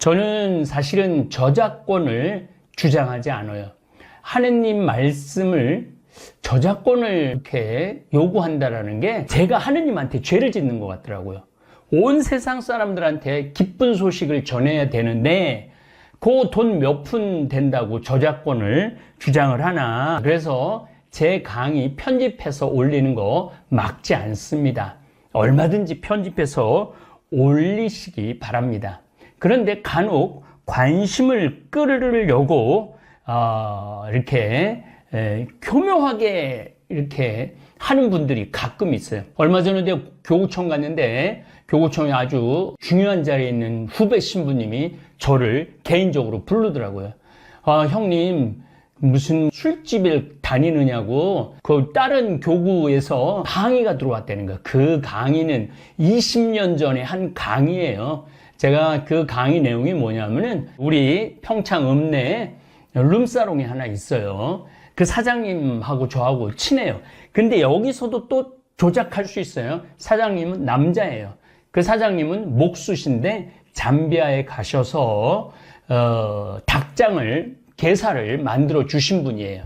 저는 사실은 저작권을 주장하지 않아요. 하느님 말씀을 저작권을 이렇게 요구한다라는 게 제가 하느님한테 죄를 짓는 것 같더라고요. 온 세상 사람들한테 기쁜 소식을 전해야 되는데 그 돈 몇 푼 된다고 저작권을 주장을 하나. 그래서 제 강의 편집해서 올리는 거 막지 않습니다. 얼마든지 편집해서 올리시기 바랍니다. 그런데 간혹 관심을 끌으려고 이렇게 교묘하게 이렇게 하는 분들이 가끔 있어요. 얼마 전에 교구청 갔는데 교구청에 아주 중요한 자리에 있는 후배 신부님이 저를 개인적으로 부르더라고요. 형님 무슨 술집을 다니느냐고 그 다른 교구에서 강의가 들어왔다는 거예요. 그 강의는 20년 전에 한 강의예요. 제가 그 강의 내용이 뭐냐면은 우리 평창 읍내에 룸사롱이 하나 있어요. 그 사장님하고 저하고 친해요. 근데 여기서도 또 조작할 수 있어요. 사장님은 남자예요. 그 사장님은 목수신데 잠비아에 가셔서 닭장을 게살을 만들어 주신 분이에요.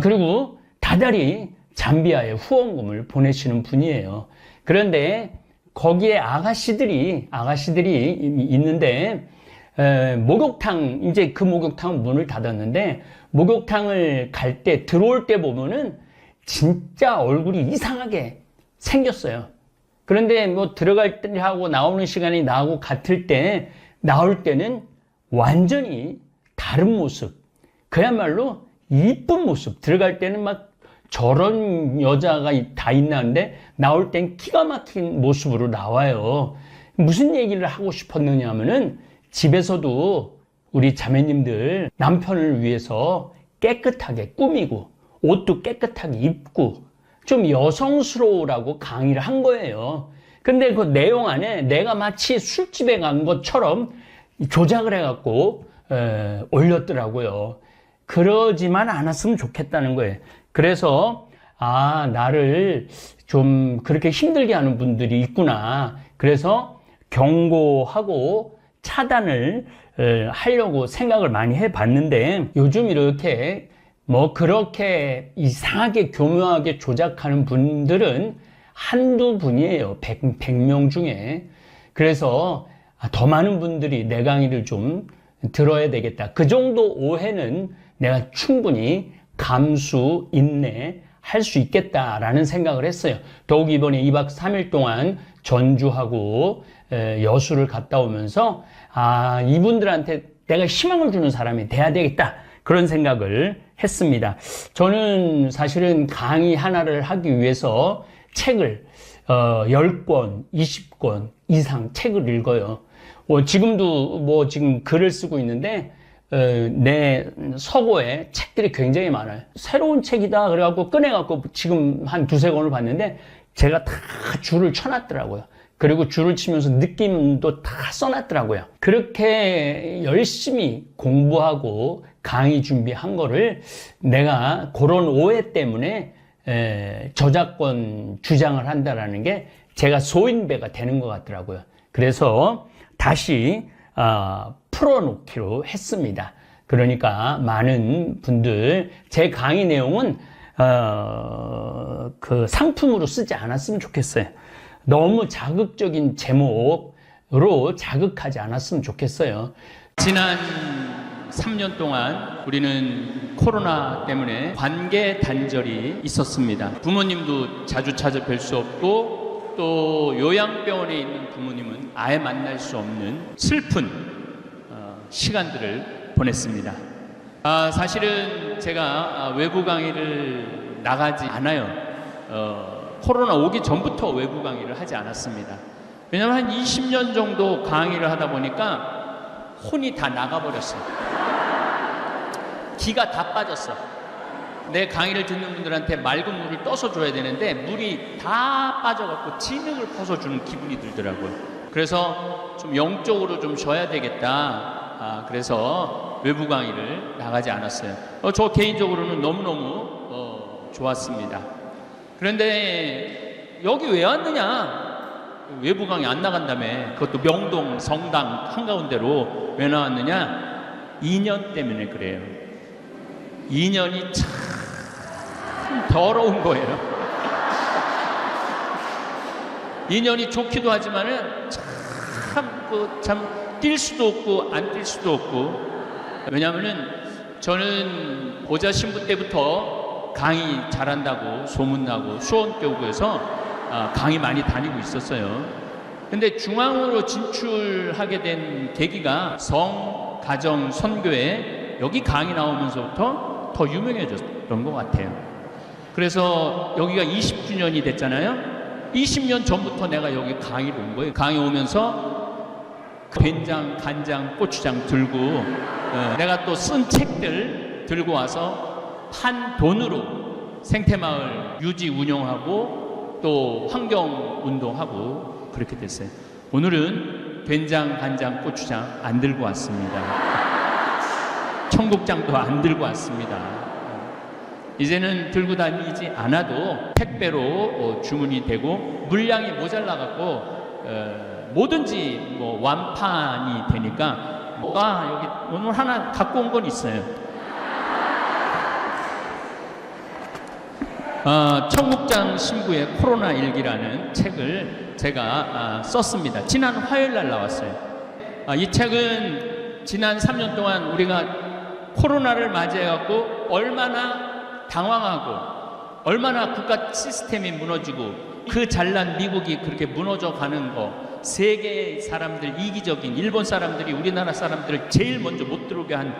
그리고 다달이 잠비아에 후원금을 보내시는 분이에요. 그런데 거기에 아가씨들이 있는데 목욕탕, 이제 그 목욕탕은 문을 닫았는데 목욕탕을 갈 때 들어올 때 보면은 진짜 얼굴이 이상하게 생겼어요. 그런데 뭐 들어갈 때하고 나오는 시간이 나하고 같을 때 나올 때는 완전히 다른 모습, 그야말로 이쁜 모습. 들어갈 때는 막 저런 여자가 다 있나는데 나올 땐 기가 막힌 모습으로 나와요. 무슨 얘기를 하고 싶었느냐 하면은 집에서도 우리 자매님들 남편을 위해서 깨끗하게 꾸미고 옷도 깨끗하게 입고 좀 여성스러우라고 강의를 한 거예요. 근데 그 내용 안에 내가 마치 술집에 간 것처럼 조작을 해갖고 올렸더라고요. 그러지만 않았으면 좋겠다는 거예요. 그래서 나를 좀 그렇게 힘들게 하는 분들이 있구나. 그래서 경고하고 차단을 하려고 생각을 많이 해봤는데 요즘 이렇게 뭐 그렇게 이상하게 교묘하게 조작하는 분들은 한두 분이에요. 100명 중에. 그래서 더 많은 분들이 내 강의를 좀 들어야 되겠다. 그 정도 오해는 내가 충분히 감수, 인내 할 수 있겠다라는 생각을 했어요. 더욱 이번에 2박 3일 동안 전주하고 여수를 갔다 오면서 이분들한테 내가 희망을 주는 사람이 돼야 되겠다. 그런 생각을 했습니다. 저는 사실은 강의 하나를 하기 위해서 책을 10권, 20권 이상 책을 읽어요. 지금도 지금 글을 쓰고 있는데 내 서고에 책들이 굉장히 많아요. 새로운 책이다 그래갖고 꺼내갖고 지금 한 두세 권을 봤는데 제가 다 줄을 쳐놨더라고요. 그리고 줄을 치면서 느낌도 다 써놨더라고요. 그렇게 열심히 공부하고 강의 준비한 거를 내가 그런 오해 때문에 저작권 주장을 한다라는 게 제가 소인배가 되는 것 같더라고요. 그래서 다시 풀어놓기로 했습니다. 그러니까 많은 분들 제 강의 내용은 그 상품으로 쓰지 않았으면 좋겠어요. 너무 자극적인 제목으로 자극하지 않았으면 좋겠어요. 지난 3년 동안 우리는 코로나 때문에 관계 단절이 있었습니다. 부모님도 자주 찾아뵐 수 없고 또 요양병원에 있는 부모님은 아예 만날 수 없는 슬픈 시간들을 보냈습니다. 사실은 제가 외부 강의를 나가지 않아요. 코로나 오기 전부터 외부 강의를 하지 않았습니다. 왜냐하면 한 20년 정도 강의를 하다 보니까 혼이 다 나가버렸어요. 기가 다 빠졌어. 내 강의를 듣는 분들한테 맑은 물을 떠서 줘야 되는데 물이 다 빠져갖고 진흙을 퍼서 주는 기분이 들더라고요. 그래서 좀 영적으로 좀 쉬어야 되겠다. 그래서 외부 강의를 나가지 않았어요. 저 개인적으로는 너무너무 좋았습니다. 그런데 여기 왜 왔느냐? 외부 강의 안 나간다며. 그것도 명동 성당 한가운데로. 왜 나왔느냐? 2년 때문에 그래요. 2년이 참 더러운 거예요. 2년이 좋기도 하지만은 참 뛸 수도 없고 안 뛸 수도 없고. 왜냐하면은 저는 보좌 신부 때부터 강의 잘한다고 소문나고 수원교구에서 강의 많이 다니고 있었어요. 근데 중앙으로 진출하게 된 계기가 성, 가정, 선교회 여기 강의 나오면서부터 더 유명해졌던 것 같아요. 그래서 여기가 20주년이 됐잖아요. 20년 전부터 내가 여기 강의를 온 거예요. 강의 오면서 된장, 간장, 고추장 들고 내가 또 쓴 책들 들고 와서 판 돈으로 생태마을 유지 운영하고 또 환경운동하고 그렇게 됐어요. 오늘은 된장, 간장, 고추장 안 들고 왔습니다. 청국장도 안 들고 왔습니다. 이제는 들고 다니지 않아도 택배로 주문이 되고 물량이 모자라갖고 뭐든지 뭐 완판이 되니까 여기 오늘 하나 갖고 온 건 있어요. 청국장 신부의 코로나 일기라는 책을 제가 썼습니다. 지난 화요일 날 나왔어요. 이 책은 지난 3년 동안 우리가 코로나를 맞이해갖고 얼마나 당황하고 얼마나 국가 시스템이 무너지고 그 잘난 미국이 그렇게 무너져 가는 거, 세계 사람들, 이기적인 일본 사람들이 우리나라 사람들을 제일 먼저 못 들어오게 한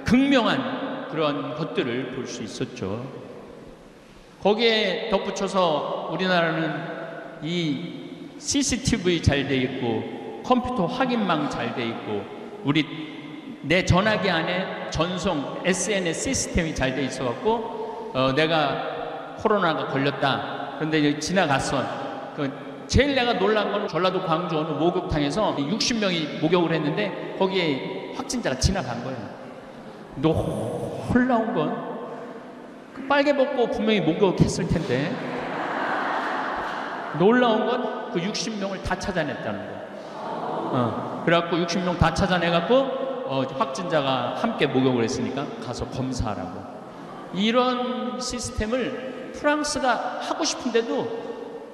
극명한 그런 것들을 볼 수 있었죠. 거기에 덧붙여서 우리나라는 이 CCTV 잘 돼 있고 컴퓨터 확인망 잘 돼 있고 내 전화기 안에 전송 SNS 시스템이 잘 돼 있어 갖고 내가 코로나가 걸렸다. 그런데 이제 지나갔어. 제일 내가 놀란 건 전라도 광주 어느 목욕탕에서 60명이 목욕을 했는데 거기에 확진자가 지나간 거예요. 놀라운 건 그 빨개 벗고 분명히 목욕했을 텐데 놀라운 건 그 60명을 다 찾아냈다는 거예요. 그래갖고 60명 다 찾아내갖고 확진자가 함께 목욕을 했으니까 가서 검사하라고. 이런 시스템을 프랑스가 하고 싶은데도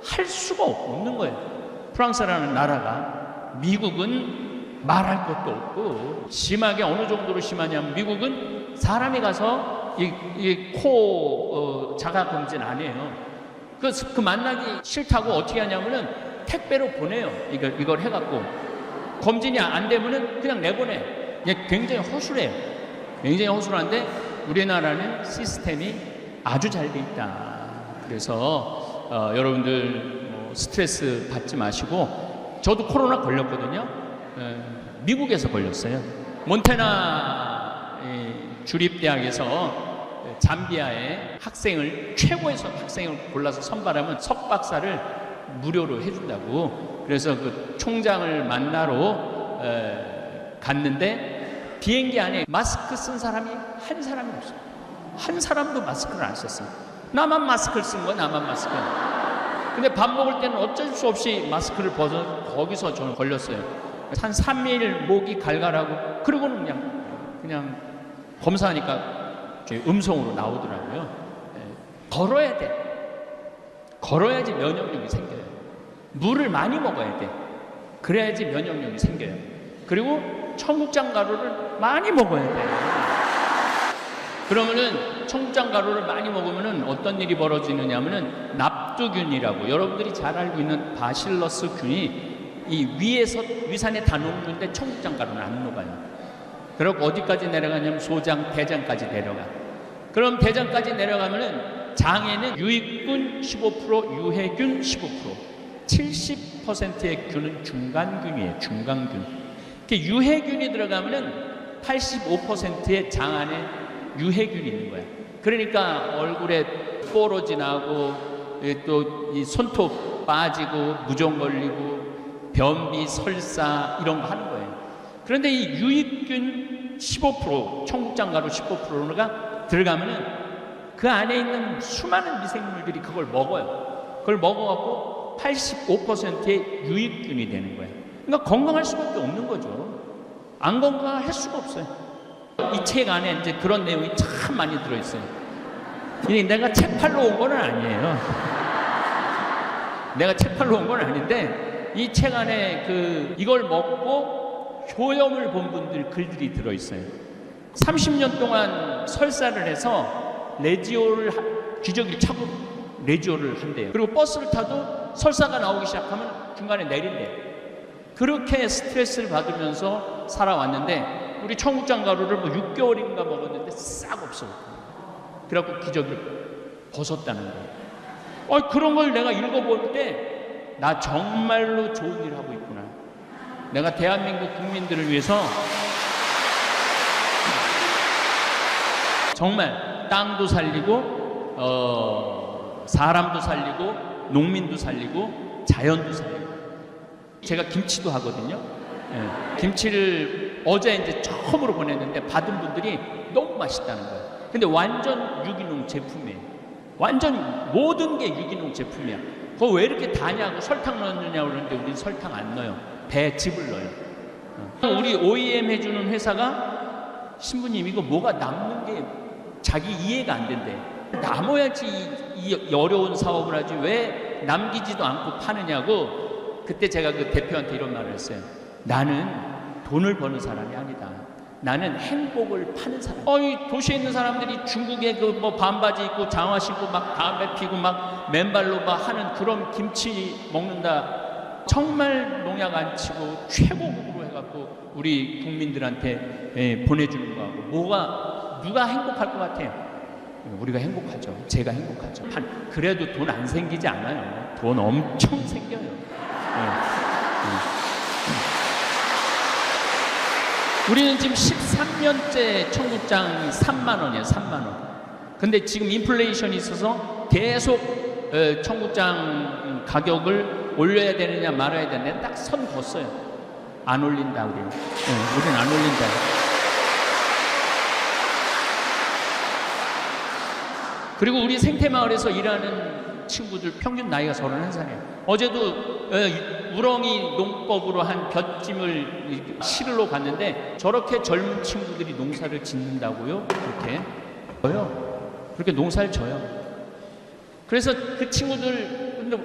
할 수가 없는 거예요. 프랑스라는 나라가. 미국은 말할 것도 없고, 심하게 어느 정도로 심하냐면 미국은 사람이 가서 코 자가 검진 안 해요. 그 만나기 싫다고 어떻게 하냐면은 택배로 보내요. 이걸 해갖고 검진이 안 되면은 그냥 내보내. 굉장히 허술해요. 굉장히 허술한데 우리나라는 시스템이 아주 잘 돼 있다. 그래서 여러분들 스트레스 받지 마시고, 저도 코로나 걸렸거든요. 미국에서 걸렸어요. 몬태나 주립대학에서 잠비아의 최고의 학생을 골라서 선발하면 석박사를 무료로 해준다고. 그래서 그 총장을 만나러 갔는데 비행기 안에 마스크 쓴 사람이 한 사람이 없어요. 한 사람도 마스크를 안 썼어요. 나만 마스크를 쓴 거야, 나만 마스크. 근데 밥 먹을 때는 어쩔 수 없이 마스크를 벗어 거기서 저는 걸렸어요. 한 3일 목이 갈갈하고, 그러고는 그냥 검사하니까 음성으로 나오더라고요. 걸어야 돼. 걸어야지 면역력이 생겨요. 물을 많이 먹어야 돼. 그래야지 면역력이 생겨요. 그리고 청국장 가루를 많이 먹어야 돼. 그러면은 청국장 가루를 많이 먹으면은 어떤 일이 벌어지느냐면은 납두균이라고, 여러분들이 잘 알고 있는 바실러스 균이 이 위에서 위산에 다 녹는데 청국장 가루는 안 녹아요. 그리고 어디까지 내려가냐면 소장, 대장까지 내려가. 그럼 대장까지 내려가면은 장에는 유익균 15%, 유해균 15%, 70%의 균은 중간균이에요. 중간균. 유해균이 들어가면은 85%의 장 안에 유해균이 있는 거야. 그러니까 얼굴에 뽀로지 나고 또 이 손톱 빠지고 무좀 걸리고 변비, 설사 이런 거 하는 거예요. 그런데 이 유익균 15%, 청국장 가루 15%가 들어가면은 그 안에 있는 수많은 미생물들이 그걸 먹어요. 그걸 먹어갖고 85%의 유익균이 되는 거예요. 그러니까 건강할 수밖에 없는 거죠. 안 건강할 수가 없어요. 이 책 안에 이제 그런 내용이 참 많이 들어있어요. 이게 내가 책 팔러 온 건 아니에요. 내가 책 팔러 온 건 아닌데 이 책 안에 이걸 먹고 효염을 본 분들 글들이 들어있어요. 30년 동안 설사를 해서 기저귀를 차고 레지오를 한대요. 그리고 버스를 타도 설사가 나오기 시작하면 중간에 내린대요. 그렇게 스트레스를 받으면서 살아왔는데 우리 청국장 가루를 뭐 6개월인가 먹었는데 싹 없어. 그래갖고 기저귀를 벗었다는 거예요. 그런 걸 내가 읽어볼 때 나 정말로 좋은 일을 하고 있구나. 내가 대한민국 국민들을 위해서 정말 땅도 살리고 사람도 살리고 농민도 살리고 자연도 살리고. 제가 김치도 하거든요. 김치를 어제 이제 처음으로 보냈는데 받은 분들이 너무 맛있다는 거예요. 근데 완전 유기농 제품이에요. 완전 모든 게 유기농 제품이야. 그거 왜 이렇게 다냐고 설탕 넣느냐고 그러는데 우린 설탕 안 넣어요. 배즙을 넣어요. 우리 OEM 해주는 회사가 신부님 이거 뭐가 남는 게 자기 이해가 안 된대. 남아야지 이 어려운 사업을 하지 왜 남기지도 않고 파느냐고. 그때 제가 그 대표한테 이런 말을 했어요. 나는 돈을 버는 사람이 아니다. 나는 행복을 파는 사람. 이 도시에 있는 사람들이 중국에 뭐 반바지 입고 장화 신고 막 담배 피고 막 맨발로 막 하는 그런 김치 먹는다. 정말 농약 안 치고 최고급으로 해갖고 우리 국민들한테 보내주는 거하고 누가 행복할 것 같아요? 우리가 행복하죠. 제가 행복하죠. 그래도 돈 안 생기지 않아요. 돈 엄청 생겨요. 우리는 지금 13년째 청국장 3만 원이에요. 3만 원. 근데 지금 인플레이션이 있어서 계속 청국장 가격을 올려야 되느냐 말아야 되느냐 딱 선 걷어요. 안 올린다 우리는. 우리는 안 올린다. 그리고 우리 생태마을에서 일하는 친구들 평균 나이가 31살이에요. 어제도 우렁이 농법으로 한 볏찜을 실으러 갔는데 저렇게 젊은 친구들이 농사를 짓는다고요? 그렇게 농사를 져요. 그래서 그 친구들 근데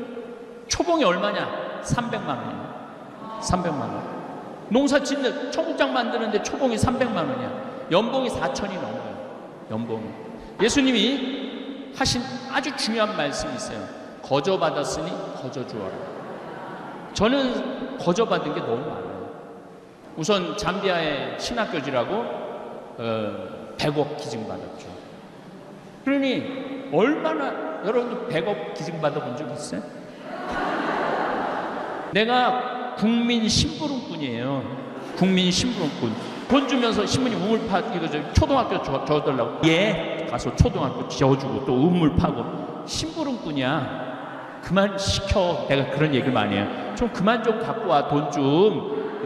초봉이 얼마냐? 300만 원이에요. 300만 원. 농사 짓는 청국장 만드는데 초봉이 300만 원이야. 연봉이 4천이 넘어요. 연봉이. 예수님이 하신 아주 중요한 말씀이 있어요. 거저 받았으니 거저 주어라. 저는 거저 받은 게 너무 많아요. 우선 잠비아의 신학교지라고 100억 기증 받았죠. 그러니 얼마나 여러분도 100억 기증 받아본 적 있어요? 내가 국민 심부름꾼이에요. 국민 심부름꾼. 돈 주면서 신부님 우물 파 이거 초등학교 줘달라고. 가서 초등학교 지어주고 또 우물 파고. 심부름꾼이야. 그만 시켜. 내가 그런 얘기를 많이 해요. 좀 그만 좀 갖고 와. 돈 좀.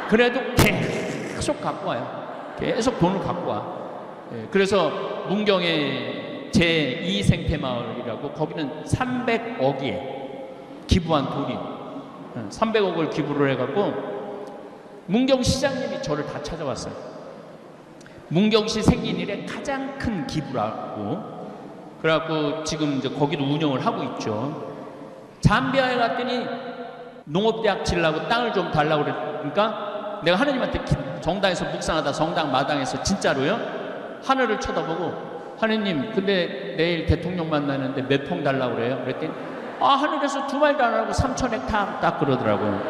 그래도 계속 갖고 와요. 계속 돈을 갖고 와. 그래서 문경에 제2 생태마을이라고 거기는 300억이에 기부한 돈이 300억을 기부를 해갖고 문경 시장님이 저를 다 찾아왔어요. 문경시 생긴 일에 가장 큰 기부라고. 그래갖고 지금 이제 거기도 운영을 하고 있죠. 잠비아에 갔더니 농업대학 지으려고 땅을 좀 달라고 그러니까 내가 하느님한테 정당에서 묵상하다 성당 마당에서 진짜로요 하늘을 쳐다보고 하느님 근데 내일 대통령 만나는데 몇 평 달라고 그래요? 그랬더니 하늘에서 두 말도 안 하고 3,000헥타르 딱 그러더라고요.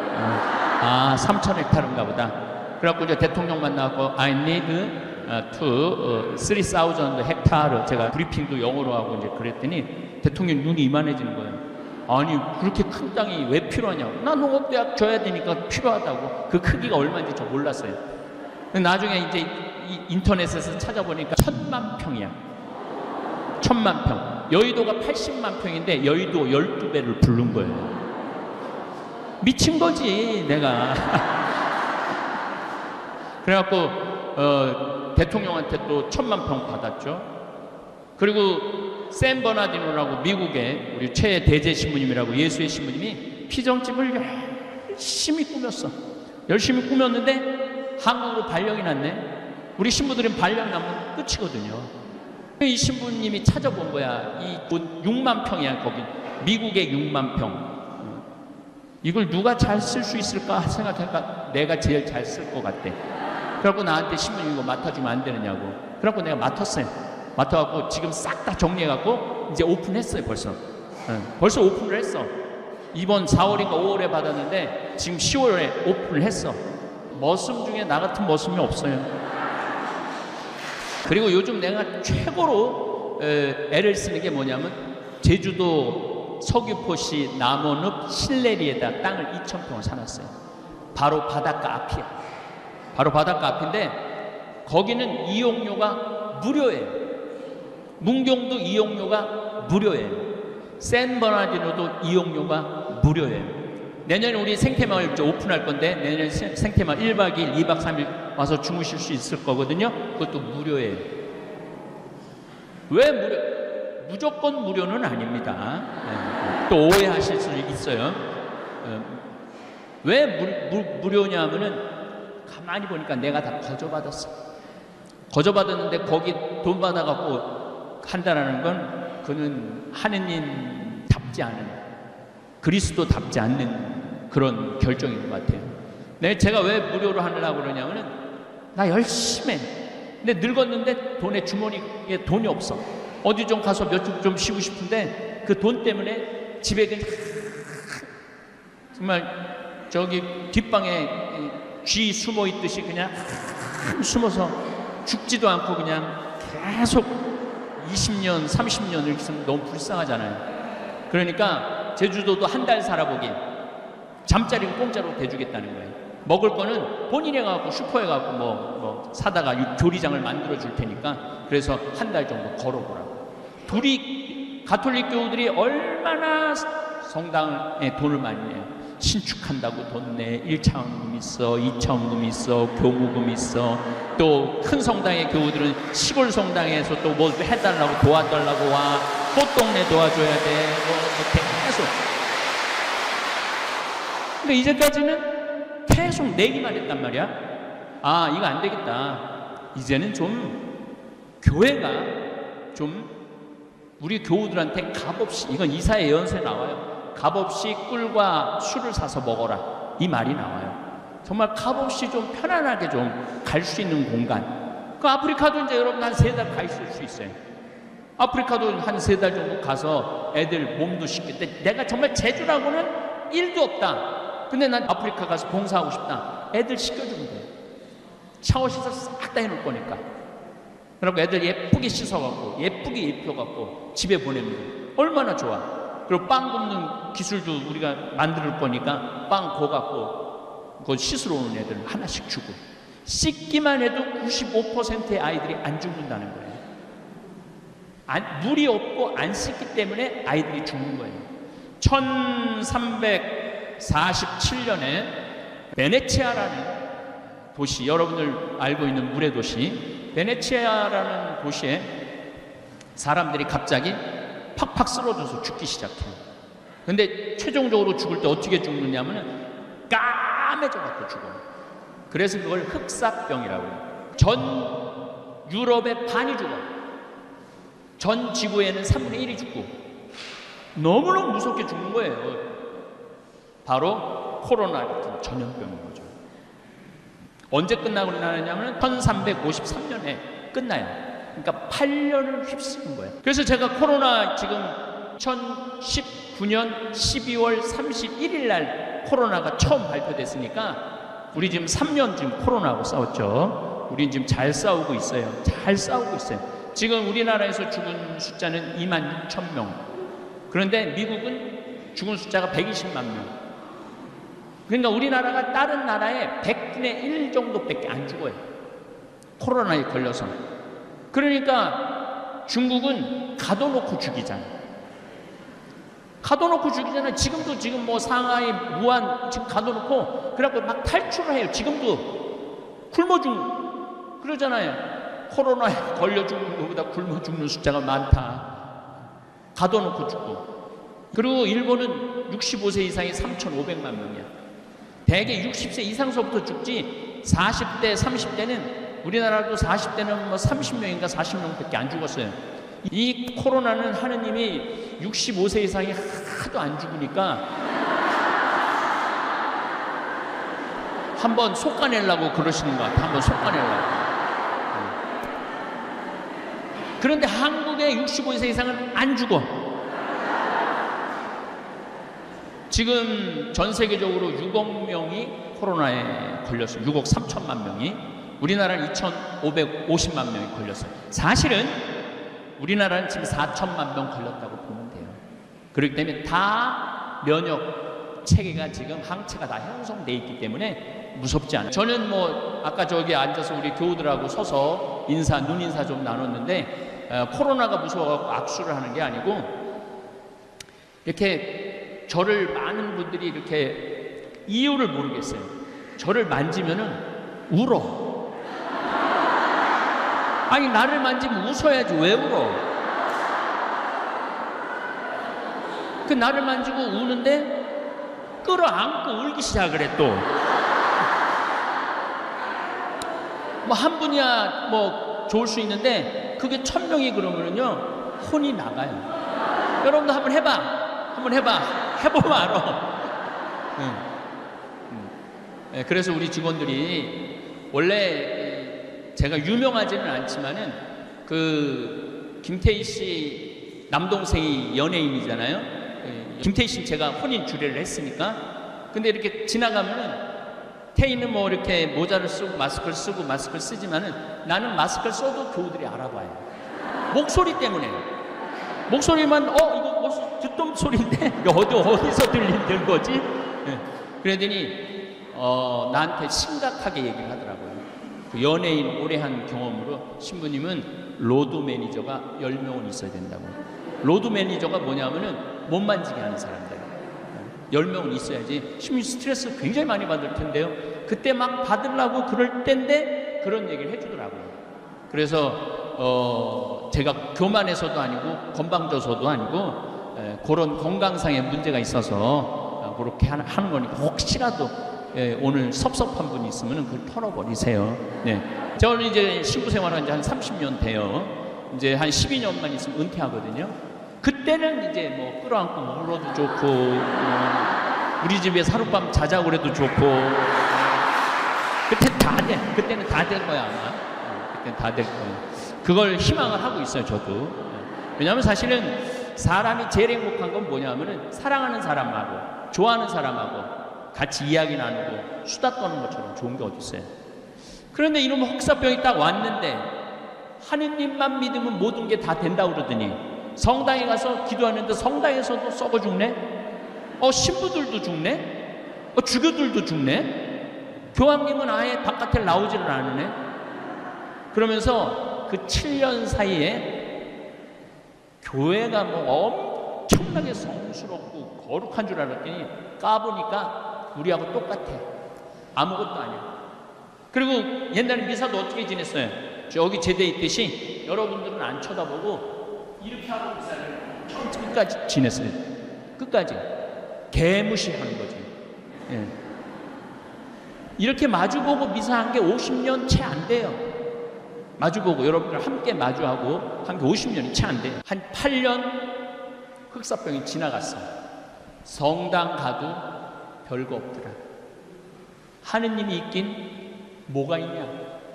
3,000헥타르인가 보다. 그래갖고 이제 대통령 만나고 I need 3,000 헥타르. 제가 브리핑도 영어로 하고 이제 그랬더니 대통령 눈이 이만해지는 거예요. 아니 그렇게 큰 땅이 왜 필요하냐고. 나 농업대학 줘야 되니까 필요하다고. 그 크기가 얼마인지 저 몰랐어요. 나중에 이제 인터넷에서 찾아보니까 1,000만 평이야. 1,000만 평. 여의도가 80만 평인데 여의도 12배를 부른 거예요. 미친 거지 내가. 그래갖고 대통령한테 또 1,000만 평 받았죠. 그리고 샌 버나디노라고 미국의 우리 최 대제 신부님이라고 예수의 신부님이 피정집을 열심히 꾸몄어. 열심히 꾸몄는데 한국으로 발령이 났네. 우리 신부들은 발령 나면 끝이거든요. 이 신부님이 찾아본 거야. 이 돈 6만 평이야, 거기. 미국의 6만 평. 이걸 누가 잘 쓸 수 있을까 생각하니까 내가 제일 잘 쓸 것 같대. 그래갖고 나한테 신부님 이거 맡아주면 안 되느냐고. 그래갖고 내가 맡았어요. 맡아갖고 지금 싹 다 정리해갖고 이제 오픈했어요, 벌써. 벌써 오픈을 했어. 이번 4월인가 5월에 받았는데 지금 10월에 오픈을 했어. 머슴 중에 나 같은 머슴이 없어요. 그리고 요즘 내가 최고로 애를 쓰는 게 뭐냐면 제주도 서귀포시 남원읍 신내리에다 땅을 2,000평을 사놨어요. 바로 바닷가 앞이야. 바로 바닷가 앞인데 거기는 이용료가 무료예요. 문경도 이용료가 무료예요. 샌버나디노도 이용료가 무료예요. 내년에 우리 생태마을 오픈할 건데 내년 생태마을 1박 2일, 2박 3일 와서 주무실 수 있을 거거든요. 그것도 무료예요. 왜 무료? 무조건 무료는 아닙니다. 또 오해하실 수 있어요. 왜 무료냐 하면은 가만히 보니까 내가 다 거저받았어. 거저받았는데 거기 돈 받아갖고 한다라는 건 그는 하느님답지 않은, 그리스도답지 않는 그런 결정인 것 같아요. 제가 왜 무료로 하려고 그러냐면은 나 열심히 해. 근데 늙었는데 돈에 주머니에 돈이 없어. 어디 좀 가서 몇 주 좀 쉬고 싶은데 그 돈 때문에 집에 그냥 정말 저기 뒷방에 쥐 숨어 있듯이 그냥 숨어서 죽지도 않고 그냥 계속 20년, 30년을 있으면 너무 불쌍하잖아요. 그러니까 제주도도 한 달 살아보기, 잠자리는 공짜로 대주겠다는 거예요. 먹을 거는 본인이 가고 슈퍼에 가고 뭐 사다가 조리장을 만들어 줄 테니까 그래서 한 달 정도 걸어보라고. 둘이 가톨릭 교우들이 얼마나 성당에 돈을 많이 내요. 신축한다고 돈 내. 1차원금 있어, 2차원금 있어, 교무금 있어. 또 큰 성당의 교우들은 시골 성당에서 또 뭐 해달라고 도와달라고 와. 꽃동네 도와줘야 돼. 계속. 근데 이제까지는 계속 내기만 했단 말이야. 아, 이거 안 되겠다. 이제는 좀 교회가 좀 우리 교우들한테 값없이, 이건 이사야 예언서에 나와요. 값없이 꿀과 술을 사서 먹어라, 이 말이 나와요. 정말 값없이 좀 편안하게 좀 갈 수 있는 공간. 그 아프리카도 이제 여러분 한 3달 가 있을 수 있어요. 아프리카도 한 3달 정도 가서 애들 몸도 씻겠대. 내가 정말 제주라고는 1도 없다. 근데 난 아프리카 가서 봉사하고 싶다. 애들 씻겨주면 돼. 샤워 시설 싹 다 해놓을 거니까. 그리고 애들 예쁘게 씻어갖고 예쁘게 입혀갖고 집에 보내면 돼. 얼마나 좋아. 그리고 빵 굽는 기술도 우리가 만들 거니까 빵 구워갖고 그거 씻으러 오는 애들 하나씩 주고. 씻기만 해도 95%의 아이들이 안 죽는다는 거예요. 물이 없고 안 씻기 때문에 아이들이 죽는 거예요. 1347년에 베네치아라는 도시, 여러분들 알고 있는 물의 도시, 베네치아라는 도시에 사람들이 갑자기 팍팍 쓰러져서 죽기 시작해요. 근데 최종적으로 죽을 때 어떻게 죽느냐면 까매져 갖고 죽어요. 그래서 그걸 흑사병이라고 해요. 전 유럽의 반이 죽어. 전 지구에는 3분의 1이 죽고 너무너무 무섭게 죽는 거예요. 바로 코로나 같은 전염병인 거죠. 언제 끝나고 나느냐면 1353년에 끝나요. 그러니까 8년을 휩쓰는 거예요. 그래서 제가 코로나 지금 2019년 12월 31일 날 코로나가 처음 발표됐으니까 우리 지금 3년 지금 코로나하고 싸웠죠. 우리 지금 잘 싸우고 있어요. 잘 싸우고 있어요. 지금 우리나라에서 죽은 숫자는 26,000명. 그런데 미국은 죽은 숫자가 120만 명. 그러니까 우리나라가 다른 나라의 100분의 1 정도밖에 안 죽어요. 코로나에 걸려서. 그러니까 중국은 가둬놓고 죽이잖아요. 가둬놓고 죽이잖아요. 지금도 지금 뭐 상하이, 무안 지금 가둬놓고 그래갖고 막 탈출을 해요. 지금도 굶어 죽는 그러잖아요. 코로나에 걸려 죽는 것보다 굶어 죽는 숫자가 많다. 가둬놓고 죽고. 그리고 일본은 65세 이상이 3,500만 명이야. 대개 60세 이상서부터 죽지 40대, 30대는 우리나라도 40대는 뭐 30명인가 40명밖에 안 죽었어요. 이 코로나는 하느님이 65세 이상이 하도 안 죽으니까 한번 솎아내려고 그러시는 것 같아. 한번 솎아내려고. 그런데 한국의 65세 이상은 안 죽어. 지금 전 세계적으로 6억 명이 코로나에 걸렸어요. 6억 3천만 명이. 우리나라는 2,550만 명이 걸렸어요. 사실은 우리나라는 지금 4천만 명 걸렸다고 보면 돼요. 그렇기 때문에 다 면역 체계가 지금 항체가 다 형성돼 있기 때문에 무섭지 않아요. 저는 뭐 아까 저기 앉아서 우리 교우들하고 서서 눈인사 좀 나눴는데 코로나가 무서워갖고 악수를 하는 게 아니고 이렇게 저를 많은 분들이 이렇게 이유를 모르겠어요. 저를 만지면은 울어. 아니 나를 만지면 웃어야지 왜 울어? 그 나를 만지고 우는데 끌어안고 울기 시작을 해 또. 뭐 한 분이야 뭐 좋을 수 있는데 그게 1,000명이 그러면은요 혼이 나가요. 여러분도 한번 해봐. 한번 해봐. 해보면 알아. 그래서 우리 직원들이 원래 제가 유명하지는 않지만은 그 김태희 씨 남동생이 연예인이잖아요. 김태희 씨는 제가 혼인 주례를 했으니까. 근데 이렇게 지나가면은 태희는 뭐 이렇게 모자를 쓰고 마스크를 쓰고 마스크를 쓰지만은 나는 마스크를 써도 교우들이 알아봐요. 목소리 때문에. 목소리만 이거 무슨 듣던 소리인데 어디서 들리는 거지? 그러더니 나한테 심각하게 얘기를 하더라고요. 그 연예인 오래 한 경험으로 신부님은 로드 매니저가 10명은 있어야 된다고. 로드 매니저가 뭐냐면은 못 만지게 하는 사람들 10명은 있어야지. 신부님 스트레스 굉장히 많이 받을 텐데요. 그때 막 받으려고 그럴 때인데 그런 얘기를 해주더라고요. 그래서 제가 교만해서도 아니고 건방져서도 아니고 그런 건강상의 문제가 있어서 그렇게 하는 거니까 혹시라도 오늘 섭섭한 분이 있으면 그걸 털어버리세요. 네. 저는 이제 신부 생활한 지 한 30년 돼요. 이제 한 12년만 있으면 은퇴하거든요. 그때는 이제 뭐 끌어안고 울어도 좋고 우리 집에 하룻밤 자자고 그래도 좋고 그때는 다 될 거야 아마. 그때는 다 될 거예요. 그걸 희망을 하고 있어요 저도. 왜냐하면 사실은 사람이 제일 행복한 건 뭐냐면은 사랑하는 사람하고 좋아하는 사람하고 같이 이야기 나누고 수다 떠는 것처럼 좋은 게 어디 있어요. 그런데 이놈의 혹사병이 딱 왔는데 하느님만 믿으면 모든 게 다 된다고 그러더니 성당에 가서 기도하는데 성당에서도 썩어 죽네? 신부들도 죽네? 주교들도 죽네? 교황님은 아예 바깥에 나오지를 않으네? 그러면서 그 7년 사이에 교회가 뭐 엄청나게 성스럽고 거룩한 줄 알았더니 까보니까 우리하고 똑같아. 아무것도 아니야. 그리고 옛날에 미사도 어떻게 지냈어요? 저기 제대 있듯이 여러분들은 안 쳐다보고 이렇게 하고 미사를 끝까지 지냈어요. 끝까지. 개무시하는 거지. 예. 이렇게 마주보고 미사한 게 50년 채 안 돼요. 마주보고 여러분들 함께 마주하고 한 게 50년이 채 안 돼요. 한 8년 흑사병이 지나갔어. 성당 가도 별거 없더라. 하느님이 있긴 뭐가 있냐?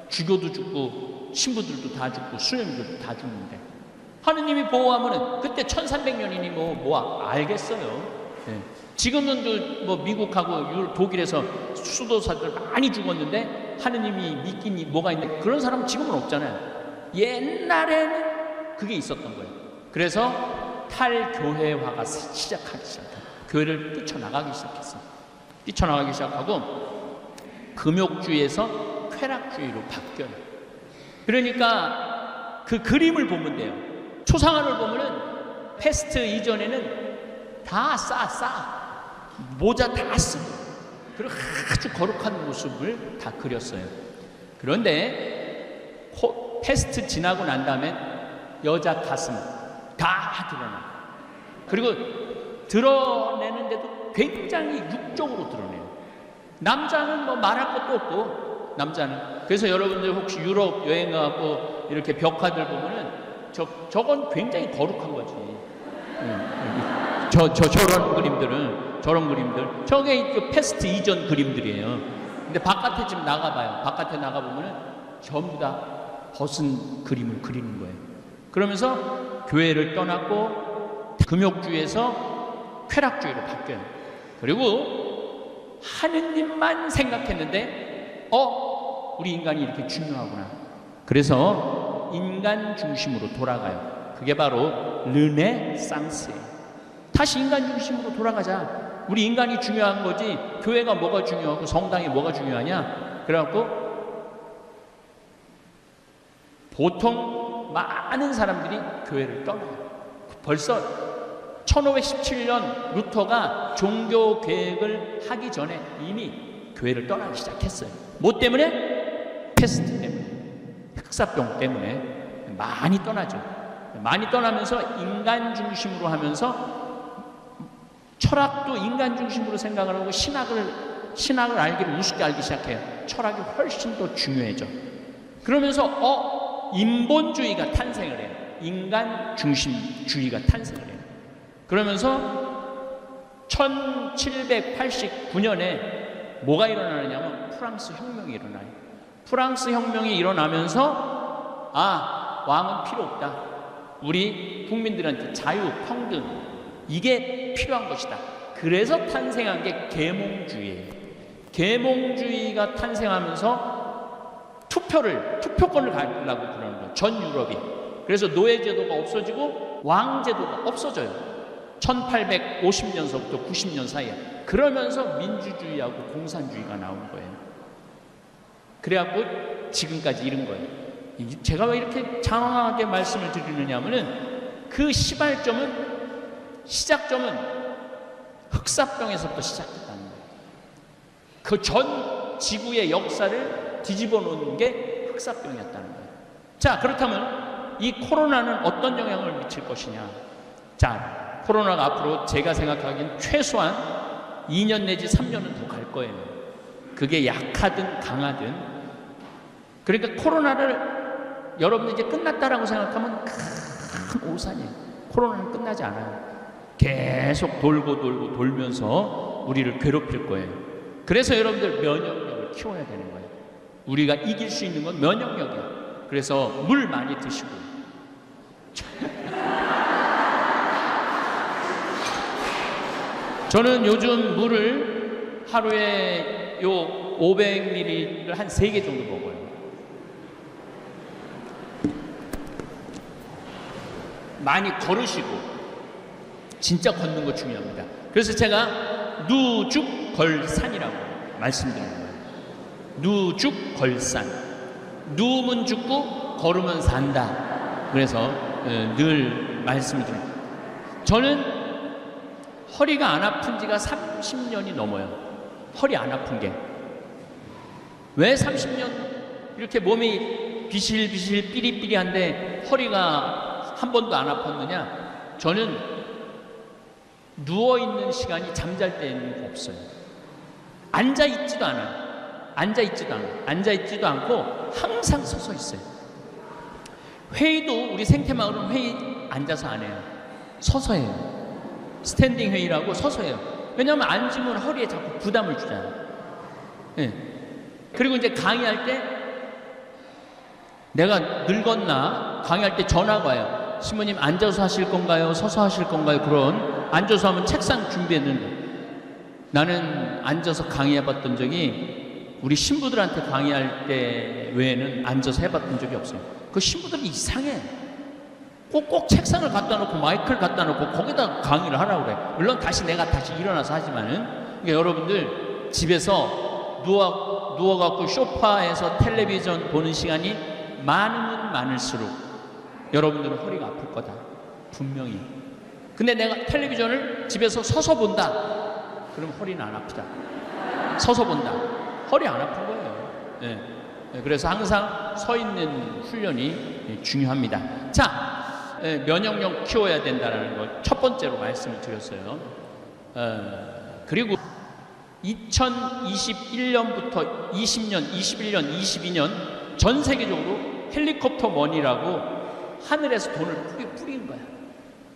주교도 죽고 신부들도 다 죽고 수녀들도 다 죽는데 하느님이 보호하면은 그때 1300년이니 뭐 알겠어요. 네. 지금은 뭐 미국하고 독일에서 수도사들 많이 죽었는데 하느님이 믿긴 뭐가 있는데 그런 사람은 지금은 없잖아요. 옛날에는 그게 있었던 거예요. 그래서 탈교회화가 시작하기 시작해요. 교회를 뛰쳐나가기 시작했어요. 뛰쳐나가기 시작하고 금욕주의에서 쾌락주의로 바뀌어요. 그러니까 그 그림을 보면 돼요. 초상화를 보면은 패스트 이전에는 다 싸 모자 다 쓰고 그리고 아주 거룩한 모습을 다 그렸어요. 그런데 패스트 지나고 난 다음에 여자 가슴 다 드러나. 그리고 드러내는데도 굉장히 육적으로 드러내요. 남자는 뭐 말할 것도 없고, 남자는. 그래서 여러분들 혹시 유럽 여행 가고 이렇게 벽화들 보면은 저건 굉장히 거룩한 거지. 저런 그림들 저게 그 패스트 이전 그림들이에요. 근데 바깥에 지금 나가봐요. 바깥에 나가보면은 전부 다 벗은 그림을 그리는 거예요. 그러면서 교회를 떠났고 금욕주의에서 쾌락주의로 바뀌어요. 그리고 하느님만 생각했는데 우리 인간이 이렇게 중요하구나. 그래서 인간 중심으로 돌아가요. 그게 바로 르네상스예요. 다시 인간 중심으로 돌아가자. 우리 인간이 중요한 거지 교회가 뭐가 중요하고 성당이 뭐가 중요하냐. 그래갖고 보통 많은 사람들이 교회를 떠나요. 벌써 1517년 루터가 종교 개혁을 하기 전에 이미 교회를 떠나기 시작했어요. 뭐 때문에? 패스트 때문에, 흑사병 때문에 많이 떠나죠. 많이 떠나면서 인간 중심으로 하면서 철학도 인간 중심으로 생각을 하고 신학을 알기를 우습게 알기 시작해요. 철학이 훨씬 더 중요해져. 그러면서 인본주의가 탄생을 해요. 인간 중심주의가 탄생을 해요. 그러면서 1789년에 뭐가 일어나느냐면 프랑스 혁명이 일어나요. 프랑스 혁명이 일어나면서 왕은 필요 없다. 우리 국민들한테 자유, 평등 이게 필요한 것이다. 그래서 탄생한 게 계몽주의예요. 계몽주의가 탄생하면서 투표권을 가지려고 그러는 거예요. 전 유럽이. 그래서 노예제도가 없어지고 왕제도가 없어져요. 1850년서부터 90년 사이에. 그러면서 민주주의하고 공산주의가 나온 거예요. 그래갖고 지금까지 이른 거예요. 제가 왜 이렇게 장황하게 말씀을 드리느냐 하면은 그 시작점은 흑사병에서부터 시작됐다는 거예요. 그 전 지구의 역사를 뒤집어 놓은 게 흑사병이었다는 거예요. 자, 그렇다면 이 코로나는 어떤 영향을 미칠 것이냐. 자, 코로나가 앞으로 제가 생각하기엔 최소한 2년 내지 3년은 더 갈 거예요. 그게 약하든 강하든. 그러니까 코로나를 여러분들 이제 끝났다라고 생각하면 큰 오산이에요. 코로나는 끝나지 않아요. 계속 돌면서 우리를 괴롭힐 거예요. 그래서 여러분들 면역력을 키워야 되는 거예요. 우리가 이길 수 있는 건 면역력이에요. 그래서 물 많이 드시고. 저는 요즘 물을 하루에 요 500ml를 한 3개 정도 먹어요. 많이 걸으시고, 진짜 걷는 거 중요합니다. 그래서 제가 누죽걸산이라고 말씀드리는 거예요. 누죽걸산. 누우면 죽고 걸으면 산다. 그래서 늘 말씀을 드립니다. 저는 허리가 안 아픈 지가 30년이 넘어요. 허리 안 아픈 게. 왜 30년 이렇게 몸이 비실비실 삐리삐리한데 허리가 한 번도 안 아팠느냐? 저는 누워있는 시간이 잠잘 때는 없어요. 앉아있지도 않아요. 앉아있지도 않고 항상 서서 있어요. 회의도 우리 생태마을은 회의 앉아서 안 해요. 서서 해요. 스탠딩 회의라고 서서 해요. 왜냐하면 앉으면 허리에 자꾸 부담을 주잖아요. 네. 그리고 이제 강의할 때 내가 늙었나 강의할 때 전화가 와요. 신부님 앉아서 하실 건가요? 서서 하실 건가요? 그런 앉아서 하면 책상 준비했는데 나는 앉아서 강의해봤던 적이 우리 신부들한테 강의할 때 외에는 앉아서 해봤던 적이 없어요. 그 신부들이 이상해. 꼭 책상을 갖다 놓고 마이크를 갖다 놓고 거기다 강의를 하라고 그래. 물론 내가 다시 일어나서 하지만은 그러니까 여러분들 집에서 누워갖고 소파에서 텔레비전 보는 시간이 많으면 많을수록 여러분들은 허리가 아플 거다. 분명히. 근데 내가 텔레비전을 집에서 서서 본다. 그럼 허리는 안 아프다. 서서 본다. 허리 안 아픈 거예요. 네. 그래서 항상 서 있는 훈련이 중요합니다. 자, 면역력 키워야 된다는 걸 첫 번째로 말씀을 드렸어요. 그리고 2021년부터 20년, 21년, 22년 전 세계적으로 헬리콥터 머니라고 하늘에서 돈을 뿌린 거야.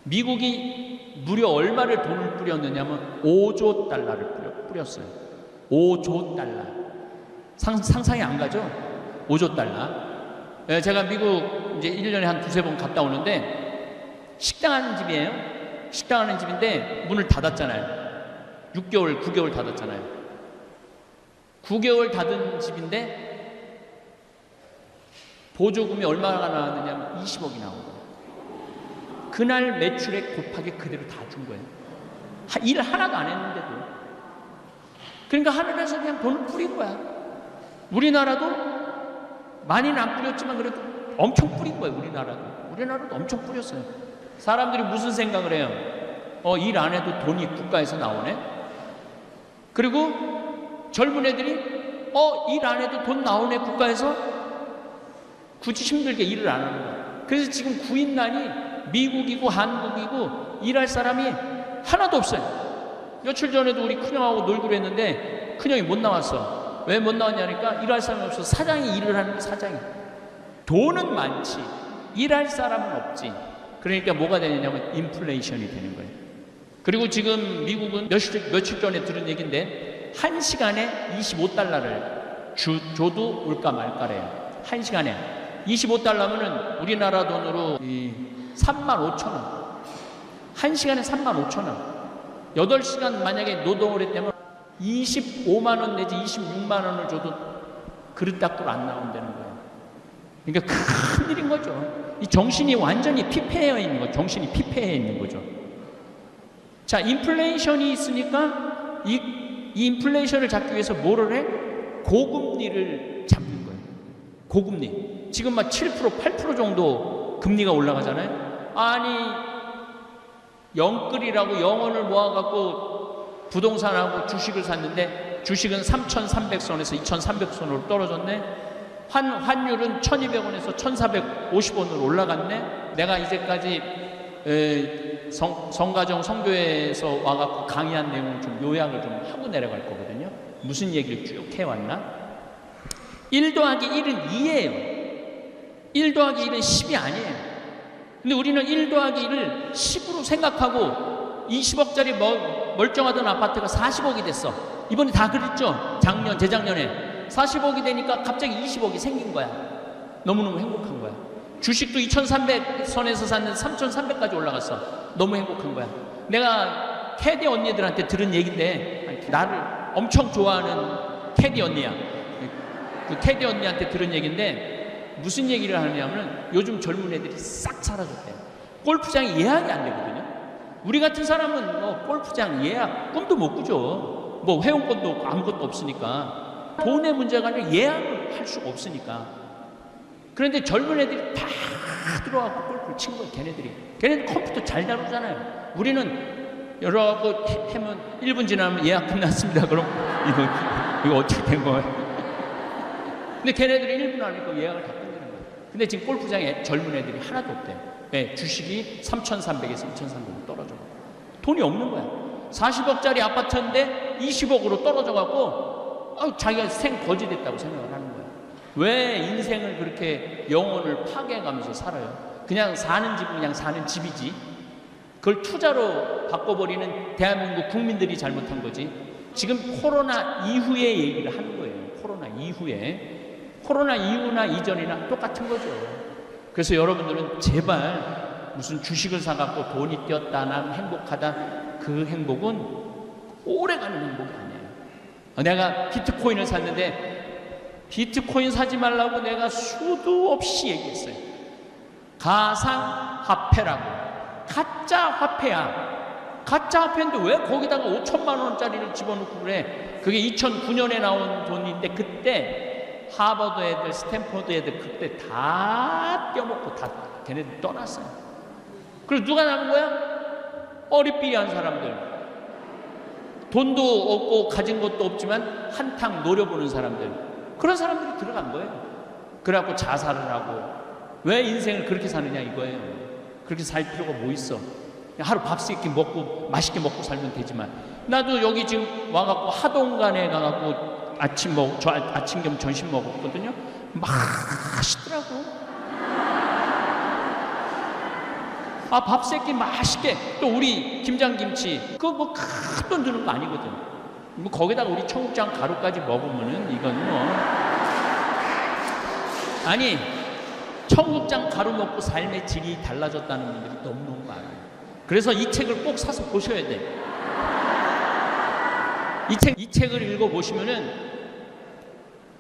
미국이 무려 얼마를 돈을 뿌렸느냐면 5조 달러를 뿌렸어요. 5조 달러. 상상이 안 가죠? 5조 달러. 제가 미국 이제 1년에 한 두세 번 갔다 오는데 식당 하는 집이에요. 식당 하는 집인데 문을 닫았잖아요. 6개월, 9개월 닫았잖아요. 9개월 닫은 집인데 보조금이 얼마나 나왔느냐면 20억이 나온 거예요. 그날 매출액 곱하기 그대로 다 준 거예요. 일 하나도 안 했는데도. 그러니까 하늘에서 그냥 돈을 뿌린 거야. 우리나라도 많이는 안 뿌렸지만 그래도 엄청 뿌린 거예요. 우리나라도 엄청 뿌렸어요. 사람들이 무슨 생각을 해요? 일 안 해도 돈이 국가에서 나오네? 그리고 젊은 애들이 일 안 해도 돈 나오네 국가에서? 굳이 힘들게 일을 안 하는 거야. 그래서 지금 구인난이 미국이고 한국이고 일할 사람이 하나도 없어요. 며칠 전에도 우리 큰형하고 놀기로 했는데 큰형이 못 나왔어. 왜 못 나왔냐니까 일할 사람이 없어서 사장이 일을 하는 거야. 사장이. 돈은 많지 일할 사람은 없지. 그러니까 뭐가 되냐면 인플레이션이 되는 거예요. 그리고 지금 미국은 며칠 전에 들은 얘기인데 1시간에 25달러를 줘도 올까 말까래요. 1시간에 25달러면은 우리나라 돈으로 35,000원. 1시간에 35,000원. 8시간 만약에 노동을 했다면 25만 원 내지 26만 원을 줘도 그릇 닦으러 안 나온다는 거예요. 그러니까 큰 일인 거죠. 이 정신이 완전히 피폐해 있는 거죠. 정신이 피폐해 있는 거죠. 자, 인플레이션이 있으니까 이 인플레이션을 잡기 위해서 뭐를 해? 고금리를 잡는 거예요. 고금리. 지금 막 7%, 8% 정도 금리가 올라가잖아요. 아니 영끌이라고 영혼을 모아갖고 부동산하고 주식을 샀는데 주식은 3,300선에서 2,300선으로 떨어졌네. 환율은 1,200원에서 1,450원으로 올라갔네. 내가 이제까지 성가정 성교회에서 와갖고 강의한 내용을 좀 요약을 좀 하고 내려갈 거거든요. 무슨 얘기를 쭉 해왔나? 1 더하기 1은 2예요 1 더하기 1은 10이 아니에요. 근데 우리는 1 더하기 1을 10으로 생각하고 20억짜리 멀쩡하던 아파트가 40억이 됐어. 이번에 다 그랬죠? 재작년에 40억이 되니까 갑자기 20억이 생긴 거야. 너무너무 행복한 거야. 주식도 2,300선에서 샀는데 3,300까지 올라갔어. 너무 행복한 거야. 내가 캐디 언니들한테 들은 얘기인데, 나를 엄청 좋아하는 캐디 언니야. 그 캐디 언니한테 들은 얘기인데 무슨 얘기를 하냐면 요즘 젊은 애들이 싹 사라졌대. 골프장이 예약이 안 되거든요. 우리 같은 사람은 골프장 예약 꿈도 못 꾸죠. 회원권도 없고 아무것도 없으니까. 돈의 문제가 아니라 예약을 할 수가 없으니까. 그런데 젊은 애들이 다 들어가고 골프를 친 거예요. 걔네들 컴퓨터 잘 다루잖아요. 우리는 여러분 하면 1분 지나면 예약 끝났습니다. 그럼 이거 어떻게 된 거예요? 근데 걔네들이 1분 안에 예약을 다 끝내는 거예요. 근데 지금 골프장에 젊은 애들이 하나도 없대요. 네, 주식이 3,300에서 2,300으로 떨어져. 돈이 없는 거야. 40억짜리 아파트인데 20억으로 떨어져갖고 자기가 거지됐다고 생각을 하는 거야. 왜 인생을 그렇게 영혼을 파괴해가면서 살아요? 그냥 사는 집은 그냥 사는 집이지. 그걸 투자로 바꿔버리는 대한민국 국민들이 잘못한 거지. 지금 코로나 이후의 얘기를 하는 거예요. 코로나 이후에. 코로나 이후나 이전이나 똑같은 거죠. 그래서 여러분들은 제발 무슨 주식을 사갖고 돈이 뛰었다나 행복하다, 그 행복은 오래가는 행복이 아니에요. 내가 비트코인을 샀는데 비트코인 사지 말라고 내가 수도 없이 얘기했어요. 가상화폐라고. 가짜 화폐야. 가짜 화폐인데 왜 거기다가 5천만 원짜리를 집어넣고 그래? 그게 2009년에 나온 돈인데 그때 하버드 애들, 스탠퍼드 애들 그때 다 떼어먹고 다 걔네들 떠났어요. 그리고 누가 남은 거야? 어리삐리한 사람들. 돈도 없고 가진 것도 없지만 한탕 노려보는 사람들. 그런 사람들이 들어간 거예요. 그래갖고 자살을 하고 왜 인생을 그렇게 사느냐 이거예요. 그렇게 살 필요가 뭐 있어? 하루 밥 세 끼 먹고 맛있게 먹고 살면 되지만, 나도 여기 지금 와갖고 하동간에 가갖고 아침 겸 점심 먹었거든요. 맛있더라고. 밥 세 끼 맛있게, 또 우리 김장김치 그거 뭐 큰 돈 드는 거 아니거든. 뭐 거기다가 우리 청국장 가루까지 먹으면은 이건 뭐, 아니 청국장 가루 먹고 삶의 질이 달라졌다는 분들이 너무너무 많아요. 그래서 이 책을 꼭 사서 보셔야 돼. 이 책을 읽어보시면은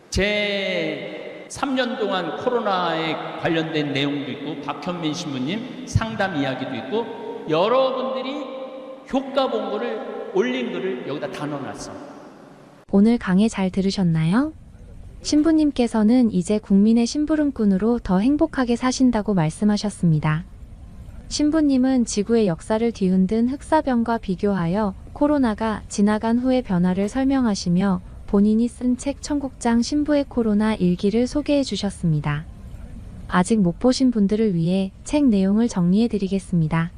제 3년 동안 코로나에 관련된 내용도 있고, 박현민 신부님 상담 이야기도 있고, 여러분들이 효과 본 거를 올린 거를 여기다 다 넣어놨어. 오늘 강의 잘 들으셨나요? 신부님께서는 이제 국민의 심부름꾼으로 더 행복하게 사신다고 말씀하셨습니다. 신부님은 지구의 역사를 뒤흔든 흑사병과 비교하여 코로나가 지나간 후의 변화를 설명하시며 본인이 쓴 책 청국장 신부의 코로나 일기를 소개해 주셨습니다. 아직 못 보신 분들을 위해 책 내용을 정리해 드리겠습니다.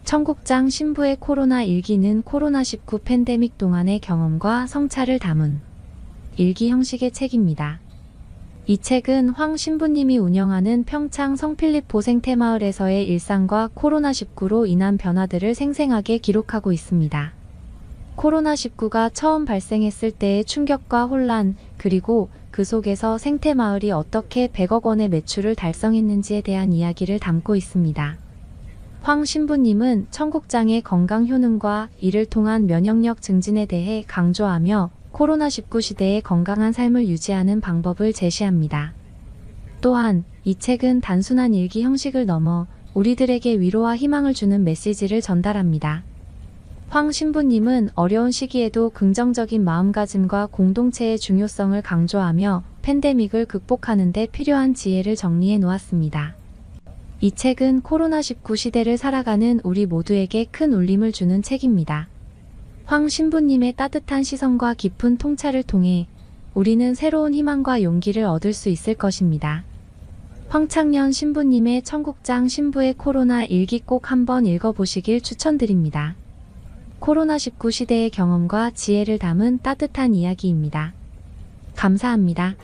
청국장 신부의 코로나 일기는 코로나19 팬데믹 동안의 경험과 성찰을 담은 일기 형식의 책입니다. 이 책은 황 신부님이 운영하는 평창 성필리포 생태마을에서의 일상과 코로나19로 인한 변화들을 생생하게 기록하고 있습니다. 코로나19가 처음 발생했을 때의 충격과 혼란, 그리고 그 속에서 생태마을이 어떻게 100억 원의 매출을 달성했는지에 대한 이야기를 담고 있습니다. 황 신부님은 청국장의 건강 효능과 이를 통한 면역력 증진에 대해 강조하며 코로나19 시대의 건강한 삶을 유지하는 방법을 제시합니다. 또한 이 책은 단순한 일기 형식을 넘어 우리들에게 위로와 희망을 주는 메시지를 전달합니다. 황 신부님은 어려운 시기에도 긍정적인 마음가짐과 공동체의 중요성을 강조하며 팬데믹을 극복하는 데 필요한 지혜를 정리해 놓았습니다. 이 책은 코로나19 시대를 살아가는 우리 모두에게 큰 울림을 주는 책입니다. 황 신부님의 따뜻한 시선과 깊은 통찰을 통해 우리는 새로운 희망과 용기를 얻을 수 있을 것입니다. 황창년 신부님의 청국장 신부의 코로나 일기 꼭 한번 읽어보시길 추천드립니다. 코로나19 시대의 경험과 지혜를 담은 따뜻한 이야기입니다. 감사합니다.